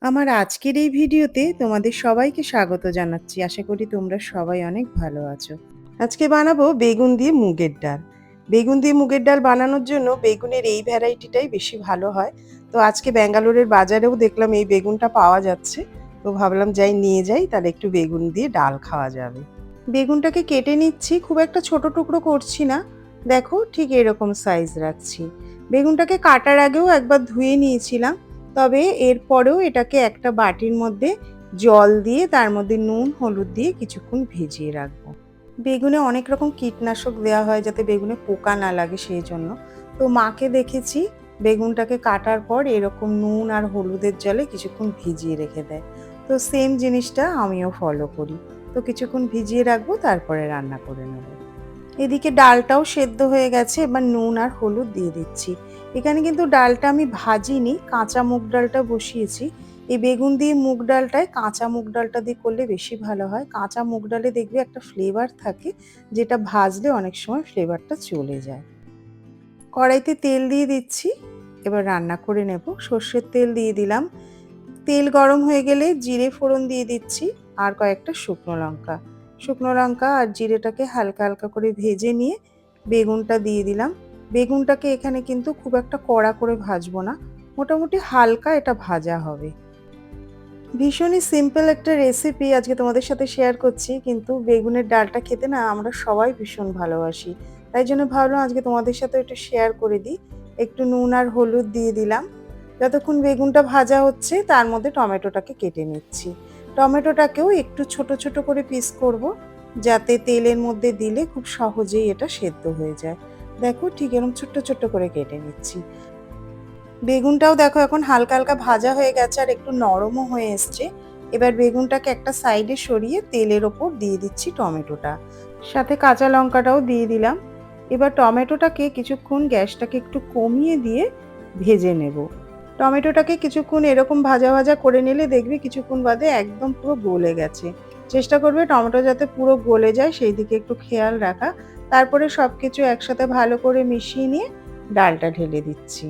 আমার আজকের এই ভিডিওতে তোমাদের সবাইকে স্বাগত জানাচ্ছি। আশা করি তোমরা সবাই অনেক ভালো আছো। আজকে বানাবো বেগুন দিয়ে মুগের ডাল। বেগুন দিয়ে মুগের ডাল বানানোর জন্য বেগুনের এই ভ্যারাইটিটাই বেশি ভালো হয়। তো আজকে ব্যাঙ্গালোরের বাজারেও দেখলাম এই বেগুনটা পাওয়া যাচ্ছে। তো ভাবলাম যাই নিয়ে যাই, তাহলে একটু বেগুন দিয়ে ডাল খাওয়া যাবে। বেগুনটাকে কেটে নিচ্ছি, খুব একটা ছোট টুকরো করছি না। দেখো ঠিক এরকম সাইজ রাখছি। বেগুনটাকে কাটার আগেও একবার ধুয়ে নিয়েছিলাম, তবে এরপরেও এটাকে একটা বাটির মধ্যে জল দিয়ে তার মধ্যে নুন হলুদ দিয়ে কিছুক্ষণ ভিজিয়ে রাখবো। বেগুনে অনেক রকম কীটনাশক দেওয়া হয় যাতে বেগুনে পোকা না লাগে, সেই জন্য। তো মাকে দেখেছি বেগুনটাকে কাটার পর এরকম নুন আর হলুদের জলে কিছুক্ষণ ভিজিয়ে রেখে দেয়। তো সেম জিনিসটা আমিও ফলো করি। তো কিছুক্ষণ ভিজিয়ে রাখবো, তারপরে রান্না করে নেব। এদিকে ডালটাও সেদ্ধ হয়ে গেছে, এবার নুন আর হলুদ দিয়ে দিচ্ছি। এখানে কিন্তু ডালটা আমি ভাজিনি, কাঁচা মুগ ডালটা বসিয়েছি। এই বেগুন দিয়ে মুগ ডালটায় কাঁচা মুগ ডালটা দিয়ে করলে বেশি ভালো হয়। কাঁচা মুগ ডালে দেখবে একটা ফ্লেভার থাকে, যেটা ভাজলে অনেক সময় ফ্লেভারটা চলে যায়। কড়াইতে তেল দিয়ে দিচ্ছি, এবার রান্না করে নেব। সর্ষের তেল দিয়ে দিলাম। তেল গরম হয়ে গেলে জিরে ফোড়ন দিয়ে দিচ্ছি আর কয়েকটা শুকনো লঙ্কা। শুকনো লঙ্কা আর জিরেটাকে হালকা হালকা করে ভেজে নিয়ে বেগুনটা দিয়ে দিলাম। বেগুনটাকে এখানে কিন্তু খুব একটা কড়া করে ভাজবো না, মোটামুটি হালকা এটা ভাজা হবে। ভীষণই সিম্পল একটা রেসিপি আজকে তোমাদের সাথে শেয়ার করছি, কিন্তু বেগুনের ডালটা খেতে না আমরা সবাই ভীষণ ভালোবাসি। তাই জন্য ভাবলাম আজকে তোমাদের সাথে একটু শেয়ার করে দিই। একটু নুন আর হলুদ দিয়ে দিলাম। যতক্ষণ বেগুনটা ভাজা হচ্ছে তার মধ্যে টমেটোটাকে কেটে নিচ্ছি। টমেটোটাকেও একটু ছোট ছোট করে পিস করব, যাতে তেলের মধ্যে দিলে খুব সহজেই এটা সেদ্ধ হয়ে যায়। দেখো ঠিক এরকম ছোট্ট ছোট্ট করে কেটে নিচ্ছি। বেগুনটাও দেখো এখন হালকা হালকা ভাজা হয়ে গেছে আর একটু নরমও হয়ে এসছে। এবার বেগুনটাকে একটা সাইডে সরিয়ে তেলের ওপর দিয়ে দিচ্ছি টমেটোটা, সাথে কাঁচা লঙ্কাটাও দিয়ে দিলাম। এবার টমেটোটাকে কিছুক্ষণ গ্যাসটাকে একটু কমিয়ে দিয়ে ভেজে নেব। টমেটোটাকে কিছুক্ষণ এরকম ভাজা ভাজা করে নিলে দেখবে কিছুক্ষণ বাদে একদম পুরো গলে গেছে। চেষ্টা করবে টমেটো যাতে পুরো গলে যায় সেই দিকে একটু খেয়াল রাখা। তারপরে সব কিছু একসাথে ভালো করে মিশিয়ে নিয়ে ডালটা ঢেলে দিচ্ছি।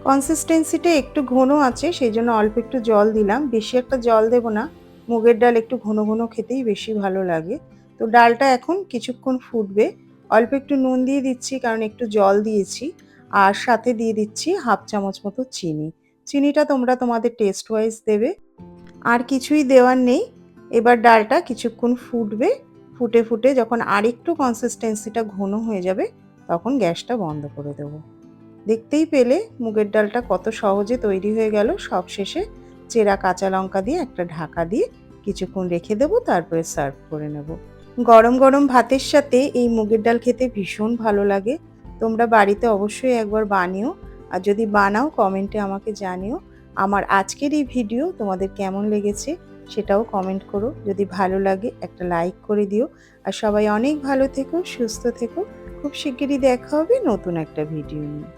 কনসিস্টেন্সিটা একটু ঘন আছে, সেই জন্য অল্প একটু জল দিলাম, বেশি একটা জল দেব না। মুগের ডাল একটু ঘন ঘন খেতেই বেশি ভালো লাগে। তো ডালটা এখন কিছুক্ষণ ফুটবে। অল্প একটু নুন দিয়ে দিচ্ছি কারণ একটু জল দিয়েছি। আর সাথে দিয়ে দিচ্ছি হাফ চামচ মতো চিনি। চিনিটা তোমরা তোমাদের টেস্ট ওয়াইজ দেবে। আর কিছুই দেওয়ার নেই। এবার ডালটা কিছুক্ষণ ফুটবে। ফুটে ফুটে যখন আরেকটু কনসিস্টেন্সিটা ঘন হয়ে যাবে, তখন গ্যাসটা বন্ধ করে দেবো। দেখতেই পেলে মুগের ডালটা কত সহজে তৈরি হয়ে গেল। সবশেষে চেরা কাঁচা লঙ্কা দিয়ে একটা ঢাকা দিয়ে কিছুক্ষণ রেখে দেবো, তারপরে সার্ভ করে নেব। গরম গরম ভাতের সাথে এই মুগের ডাল খেতে ভীষণ ভালো লাগে। তোমরা বাড়িতে অবশ্যই একবার বানিও, আর যদি বানাও কমেন্টে আমাকে জানিও। আমার আজকের এই ভিডিও তোমাদের কেমন লেগেছে সেটাও কমেন্ট করো। যদি ভালো লাগে একটা লাইক করে দিও। আর সবাই অনেক ভালো থেকো, সুস্থ থেকো। খুব শিগগিরই দেখা হবে নতুন একটা ভিডিও নিয়ে।